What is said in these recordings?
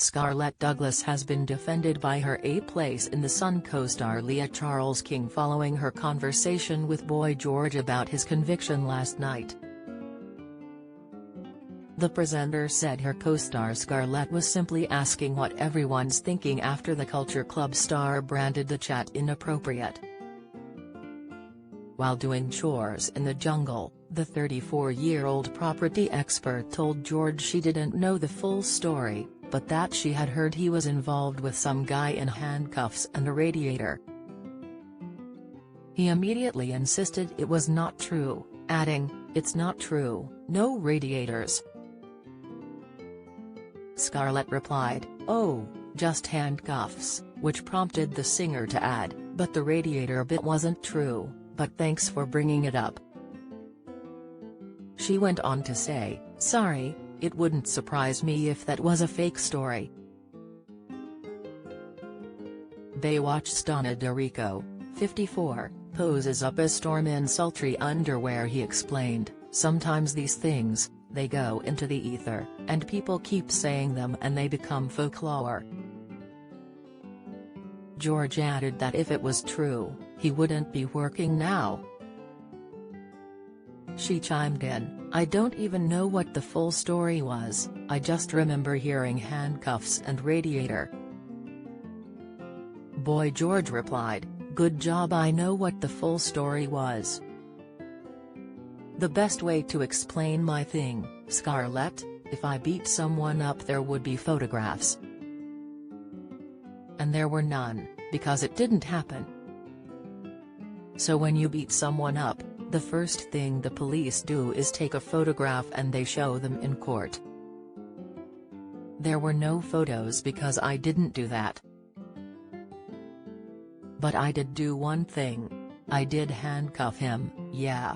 Scarlette Douglas has been defended by her A Place in the Sun co-star Leah Charles King following her conversation with Boy George about his conviction last night. The presenter said her co-star Scarlette was simply asking what everyone's thinking after the Culture Club star branded the chat inappropriate. While doing chores in the jungle, the 34-year-old property expert told George she didn't know the full story, but that she had heard he was involved with some guy in handcuffs and a radiator. He immediately insisted it was not true, adding, "It's not true, no radiators." Scarlette replied, "Oh, just handcuffs," which prompted the singer to add, "But the radiator bit wasn't true, but thanks for bringing it up." She went on to say, "Sorry, it wouldn't surprise me if that was a fake story." Baywatch's Donna DeRico, 54, poses up as Storm in sultry underwear. He explained, "Sometimes these things, they go into the ether, and people keep saying them and they become folklore." George added that if it was true, he wouldn't be working now. She chimed in, "I don't even know what the full story was, I just remember hearing handcuffs and radiator." Boy George replied, "Good job, I know what the full story was. The best way to explain my thing, Scarlette, if I beat someone up there would be photographs. And there were none, because it didn't happen. So when you beat someone up, the first thing the police do is take a photograph and they show them in court. There were no photos because I didn't do that. But I did do one thing. I did handcuff him, yeah.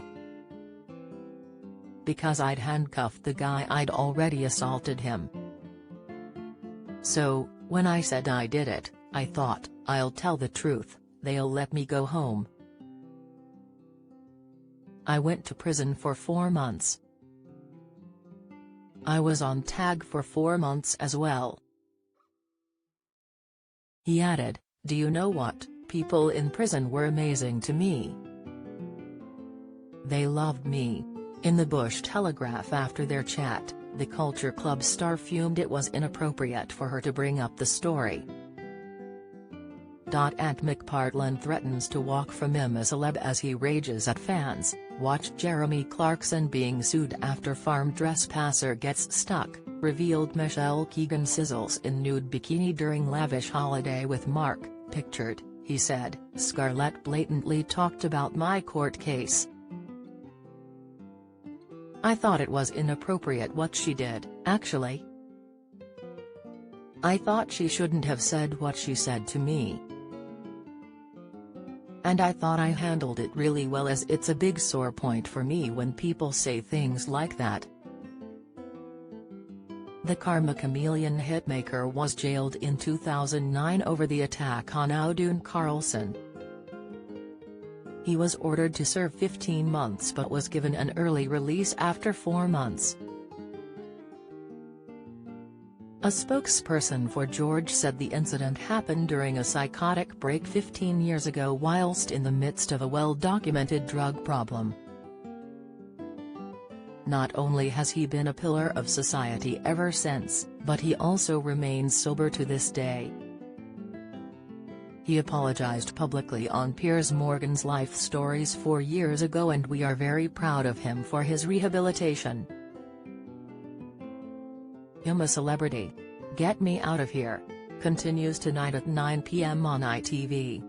Because I'd handcuffed the guy I'd already assaulted him. So, when I said I did it, I thought, I'll tell the truth, they'll let me go home. I went to prison for 4 months. I was on tag for 4 months as well." He added, "Do you know what, people in prison were amazing to me. They loved me." In the Bush Telegraph after their chat, the Culture Club star fumed it was inappropriate for her to bring up the story. Ant McPartland threatens to walk from him a celeb as he rages at fans. Watch Jeremy Clarkson being sued after farm trespasser gets stuck, revealed Michelle Keegan sizzles in nude bikini during lavish holiday with Mark, pictured, he said, "Scarlette blatantly talked about my court case. I thought it was inappropriate what she did, actually. I thought she shouldn't have said what she said to me. And I thought I handled it really well, as it's a big sore point for me when people say things like that." The Karma Chameleon hitmaker was jailed in 2009 over the attack on Audun Carlson. He was ordered to serve 15 months but was given an early release after 4 months. A spokesperson for George said the incident happened during a psychotic break 15 years ago whilst in the midst of a well-documented drug problem. Not only has he been a pillar of society ever since, but he also remains sober to this day. He apologized publicly on Piers Morgan's Life Stories 4 years ago, and we are very proud of him for his rehabilitation. I'm a Celebrity. Get Me Out of Here continues tonight at 9 p.m. on ITV.